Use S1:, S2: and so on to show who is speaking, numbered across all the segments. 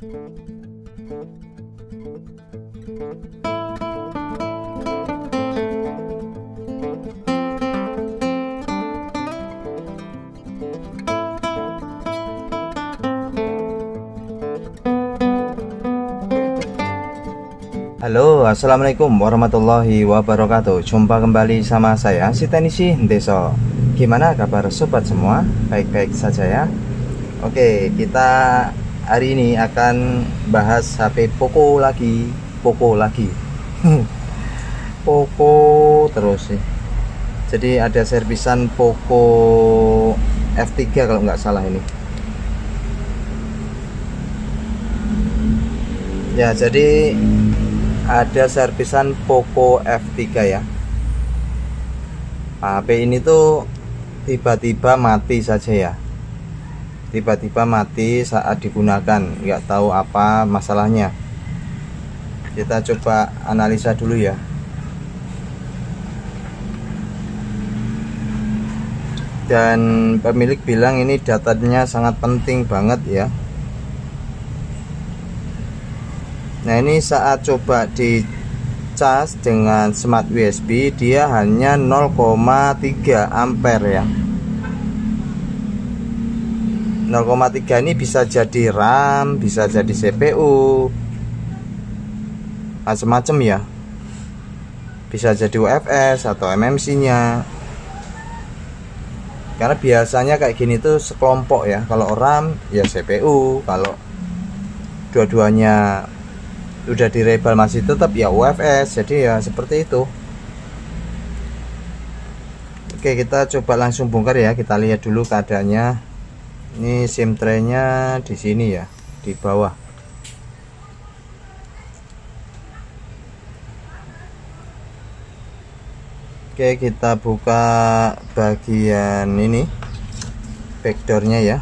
S1: Halo, assalamualaikum warahmatullahi wabarakatuh. Jumpa kembali sama saya, si Teknisi Deso. Gimana kabar sobat semua? Baik-baik saja ya. Oke, kita hari ini akan bahas HP Poco lagi. Poco terus sih. Jadi ada servisan Poco F3 kalau nggak salah ini. Ya, jadi ada servisan Poco F3 ya. HP ini tuh tiba-tiba mati saja ya. Tiba-tiba mati saat digunakan, nggak tahu apa masalahnya. Kita coba analisa dulu ya. Dan pemilik bilang ini datanya sangat penting banget ya. Nah, ini saat coba dicas dengan smart USB, dia hanya 0,3 ampere ya. 0,3 ini bisa jadi RAM, bisa jadi CPU, macam-macam ya. Bisa jadi UFS atau MMC nya. Karena biasanya kayak gini tuh sekelompok ya. Kalau RAM ya CPU, kalau dua-duanya udah direbel masih tetap ya UFS, jadi ya seperti itu. Oke, kita coba langsung bongkar ya. Kita lihat dulu keadaannya. Ini SIM tray-nya di sini ya, di bawah. Oke, kita buka bagian ini, backdoor-nya ya.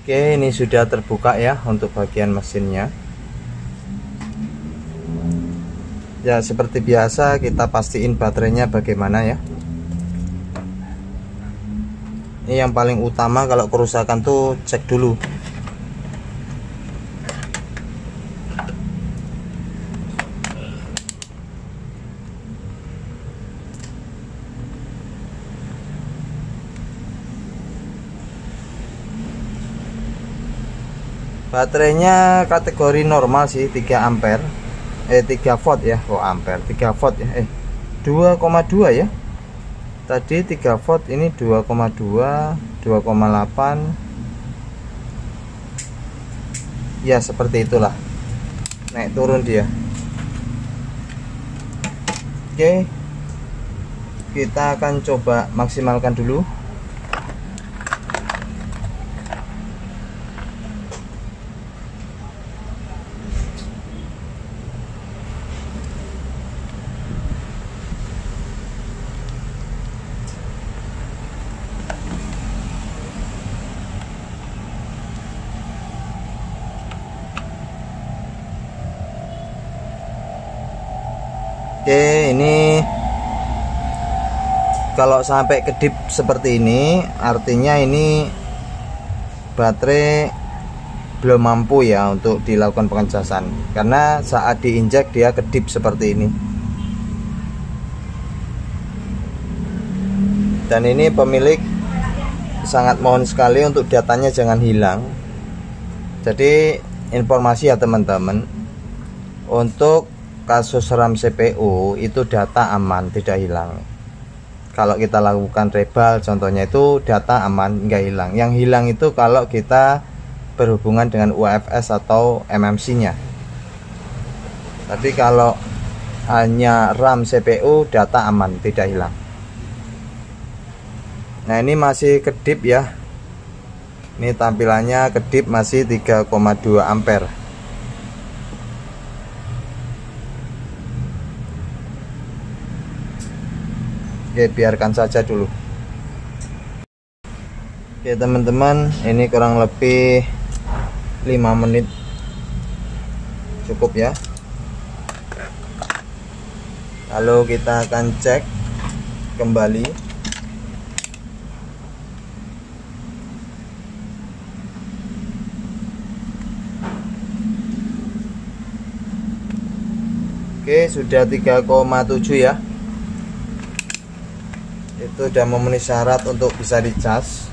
S1: Oke, ini sudah terbuka ya untuk bagian mesinnya. Ya, seperti biasa kita pastiin baterainya bagaimana ya. Ini yang paling utama kalau kerusakan tuh cek dulu. Baterainya kategori normal sih, 3 ampere 3 volt ya. Oh, ampere 3 volt ya. 2,2 ya. Tadi 3 volt, ini 2,2, 2,8. Ya, seperti itulah. Naik turun dia. Oke. Kita akan coba maksimalkan dulu. Oke, ini kalau sampai kedip seperti ini, artinya ini baterai belum mampu ya untuk dilakukan pengecasan, karena saat diinjak dia kedip seperti ini. Dan ini pemilik sangat mohon sekali untuk datanya jangan hilang. Jadi informasi ya teman-teman, untuk kasus RAM CPU itu data aman, tidak hilang. Kalau kita lakukan rebel contohnya, itu data aman, nggak hilang. Yang hilang itu kalau kita berhubungan dengan UFS atau MMC nya. Tapi kalau hanya RAM CPU, data aman, tidak hilang. Nah, ini masih kedip ya. Ini tampilannya kedip masih 3,2 ampere. Oke, biarkan saja dulu. Oke teman-teman, ini kurang lebih 5 menit cukup ya. Lalu kita akan cek kembali. Oke, sudah 3,7 ya. Itu sudah memenuhi syarat untuk bisa dicas.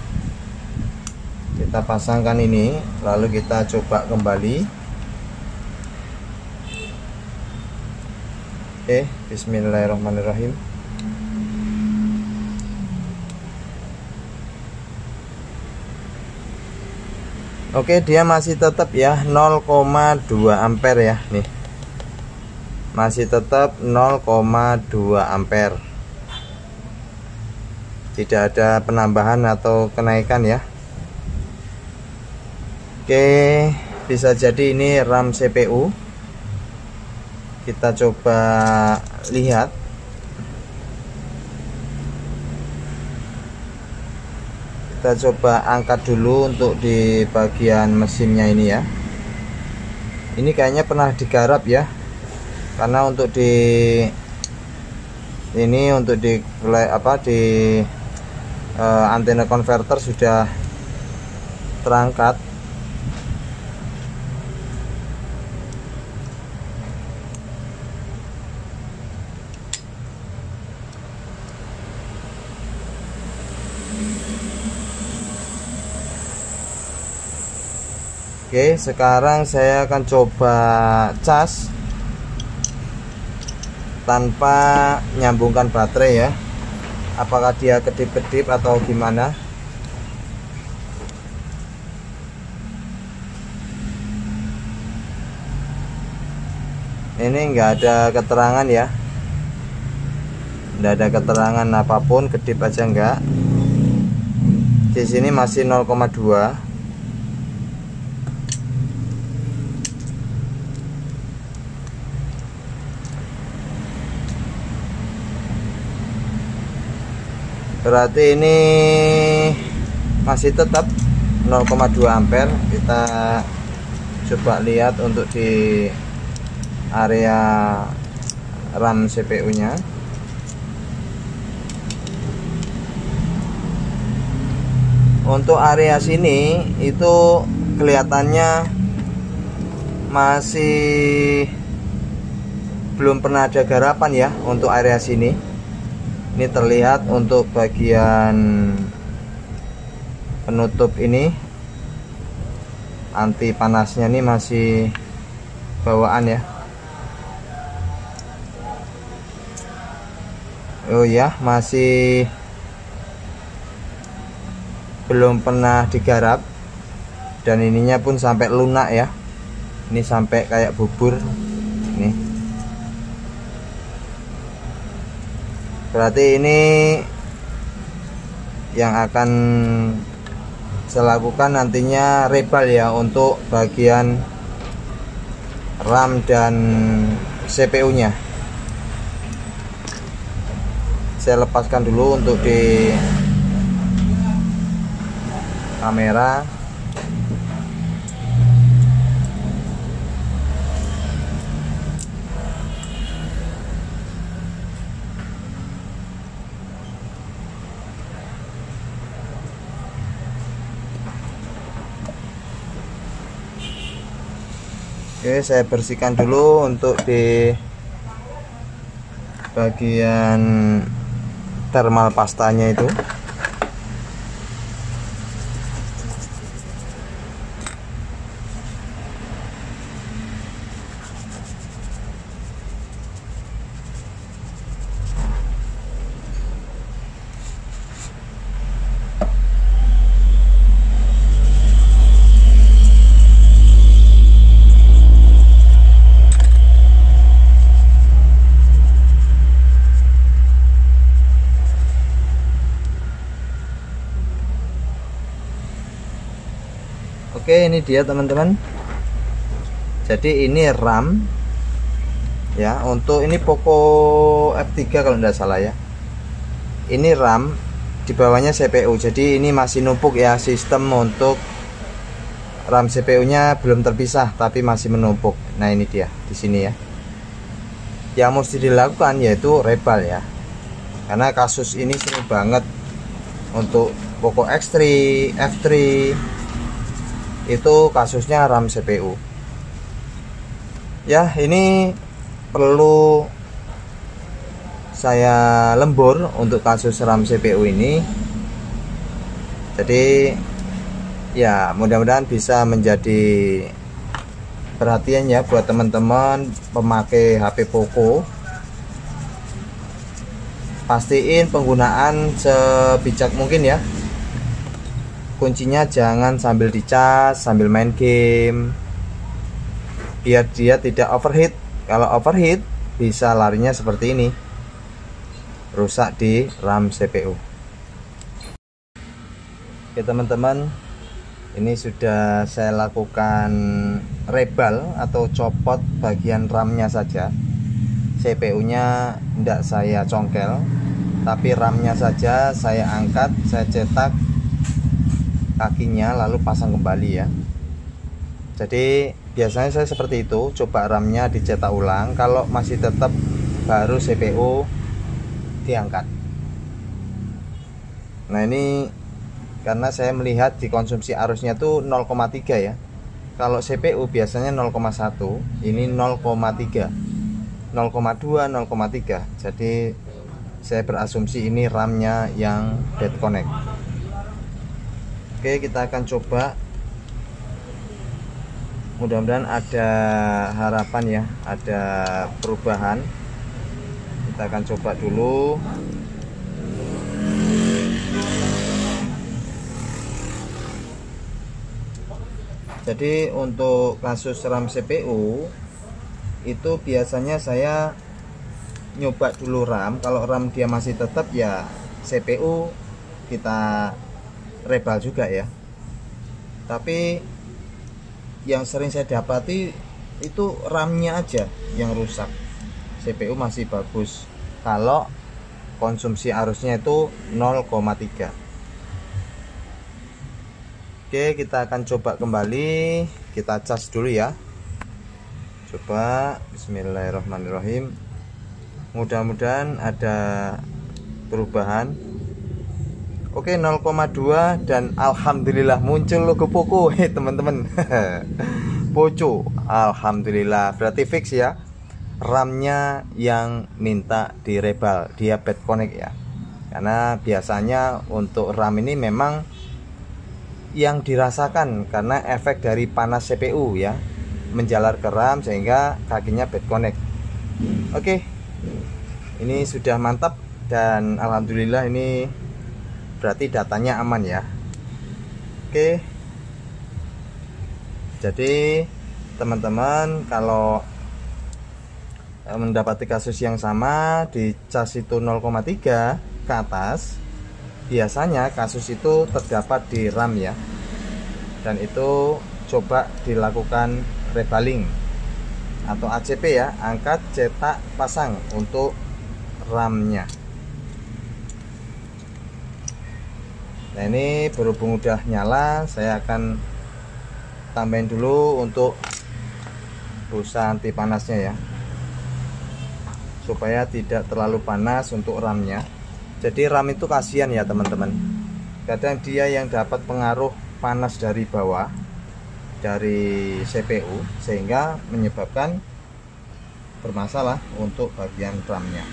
S1: Kita pasangkan ini, lalu kita coba kembali. Oke, bismillahirrahmanirrahim. Oke, dia masih tetap ya 0,2 ampere ya nih. Masih tetap 0,2 ampere. Tidak ada penambahan atau kenaikan ya. Oke, bisa jadi ini RAM CPU. Kita coba lihat. Kita coba angkat dulu untuk di bagian mesinnya ini ya. Ini kayaknya pernah digarap ya. Karena untuk di ini untuk di antena konverter sudah terangkat. Oke, sekarang saya akan coba cas tanpa nyambungkan baterai ya. Apakah dia kedip-kedip atau gimana? Ini enggak ada keterangan ya. Enggak ada keterangan apapun, kedip aja enggak. Di sini masih 0,2. Berarti ini masih tetap 0,2 ampere. Kita coba lihat untuk di area RAM CPU nya. Untuk area sini itu kelihatannya masih belum pernah ada garapan ya. Untuk area sini ini terlihat untuk bagian penutup ini anti panasnya ini masih bawaan ya. Oh ya, masih belum pernah digarap. Dan ininya pun sampai lunak ya. Ini sampai kayak bubur. Nih. Berarti ini yang akan saya lakukan nantinya rebal ya untuk bagian RAM dan CPU nya. Saya lepaskan dulu untuk di kamera. Oke, saya bersihkan dulu untuk di bagian thermal pastanya itu. Oke, ini dia teman-teman. Jadi ini RAM ya, untuk ini Poco F3 kalau tidak salah ya. Ini RAM, di bawahnya CPU. Jadi ini masih numpuk ya, sistem untuk RAM CPU nya belum terpisah tapi masih menumpuk. Nah ini dia di sini ya. Yang mesti dilakukan yaitu rebal ya, karena kasus ini sering banget untuk Poco X3, F3 itu kasusnya RAM CPU ya. Ini perlu saya lembur untuk kasus RAM CPU ini. Jadi ya mudah-mudahan bisa menjadi perhatian ya buat teman-teman pemakai HP Poco. Pastiin penggunaan sebijak mungkin ya. Kuncinya jangan sambil dicas, sambil main game, biar dia tidak overheat. Kalau overheat bisa larinya seperti ini, rusak di RAM CPU. Oke teman-teman, ini sudah saya lakukan rebal atau copot bagian RAM-nya saja. CPU-nya tidak saya congkel, tapi RAM-nya saja saya angkat, saya cetak kakinya lalu pasang kembali ya. Jadi biasanya saya seperti itu, coba RAM-nya dicetak ulang, kalau masih tetap baru CPU diangkat. Nah ini karena saya melihat di konsumsi arusnya tuh 0,3 ya. Kalau CPU biasanya 0,1, ini 0,3, 0,2, 0,3. Jadi saya berasumsi ini RAM-nya yang dead connect. Oke, kita akan coba. Mudah-mudahan ada harapan ya, ada perubahan. Kita akan coba dulu. Jadi untuk kasus RAM CPU itu biasanya saya nyoba dulu RAM. Kalau RAM dia masih tetap ya CPU kita rebal juga ya. Tapi yang sering saya dapati itu RAM-nya aja yang rusak, CPU masih bagus kalau konsumsi arusnya itu 0,3. Oke, kita akan coba kembali, kita cas dulu ya. Coba, bismillahirrahmanirrahim. Mudah-mudahan ada perubahan. Oke, 0,2 dan alhamdulillah muncul logo Poco teman-teman. Poco, alhamdulillah, berarti fix ya. RAM-nya yang minta direbal, dia bad connect ya. Karena biasanya untuk RAM ini memang yang dirasakan karena efek dari panas CPU ya, menjalar ke RAM sehingga kakinya bad connect. Oke, ini sudah mantap dan alhamdulillah ini berarti datanya aman ya. Oke, jadi teman-teman kalau mendapati kasus yang sama di cas itu 0,3 ke atas, biasanya kasus itu terdapat di RAM ya, dan itu coba dilakukan rebaling atau ACP ya, angkat, cetak, pasang untuk RAM-nya. Nah ini berhubung udah nyala, saya akan tambahin dulu untuk busa anti panasnya ya, supaya tidak terlalu panas untuk RAM-nya. Jadi RAM itu kasihan ya teman-teman, kadang dia yang dapat pengaruh panas dari bawah, dari CPU, sehingga menyebabkan bermasalah untuk bagian RAM-nya.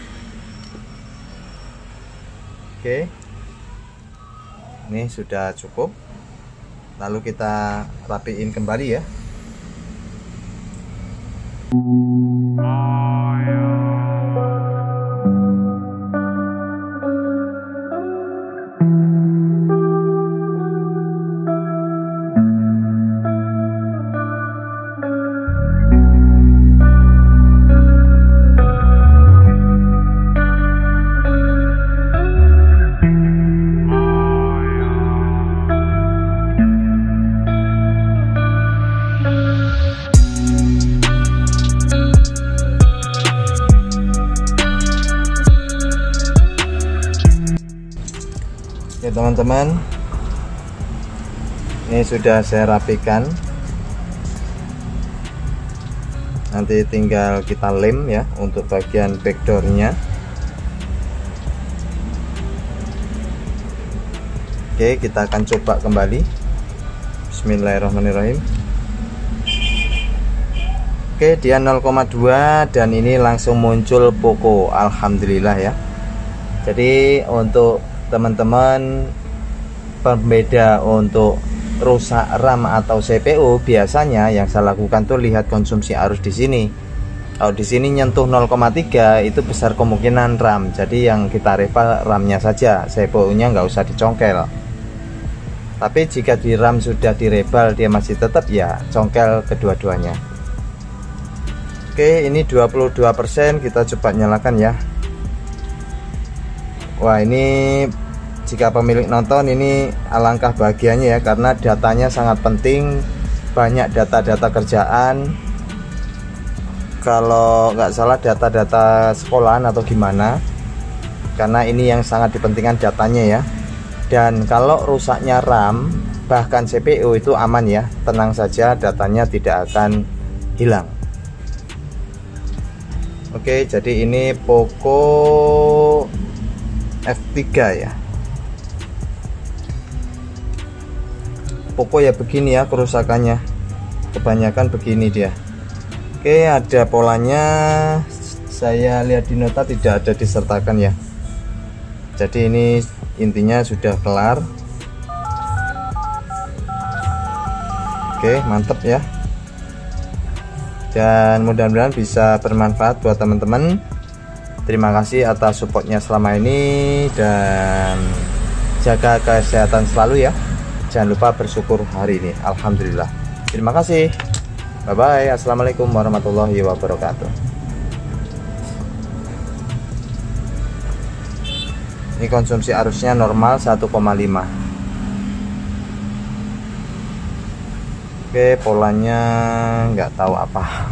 S1: Oke, ini sudah cukup, lalu kita rapiin kembali ya. teman-teman, ini sudah saya rapikan, nanti tinggal kita lem ya untuk bagian backdoornya. Oke, kita akan coba kembali. Bismillahirrahmanirrahim. Oke, dia 0,2 dan ini langsung muncul Poco. Alhamdulillah ya. Jadi untuk teman-teman, pembeda untuk rusak RAM atau CPU biasanya yang saya lakukan tuh lihat konsumsi arus di sini. Kalau di sini nyentuh 0,3 itu besar kemungkinan RAM. Jadi yang kita rival RAM-nya saja, CPU-nya nggak usah dicongkel. Tapi jika di RAM sudah direbal dia masih tetap, ya congkel kedua-duanya. Oke, ini 22%, kita coba nyalakan ya. Wah, ini jika pemilik nonton ini alangkah bahagianya ya, karena datanya sangat penting, banyak data-data kerjaan. Kalau nggak salah data-data sekolahan atau gimana, karena ini yang sangat dipentingkan datanya ya. Dan kalau rusaknya RAM bahkan CPU itu aman ya, tenang saja, datanya tidak akan hilang. Oke, jadi ini Poco F3 ya. Poco ya begini ya kerusakannya, kebanyakan begini dia. Oke, ada polanya, saya lihat di nota tidak ada disertakan ya. Jadi ini intinya sudah kelar. Oke, mantap ya. Dan mudah-mudahan bisa bermanfaat buat teman-teman. Terima kasih atas supportnya selama ini, dan jaga kesehatan selalu ya. Jangan lupa bersyukur hari ini. Alhamdulillah. Terima kasih. Bye bye. Assalamualaikum warahmatullahi wabarakatuh. Ini konsumsi arusnya normal 1,5. Oke, polanya nggak tahu apa.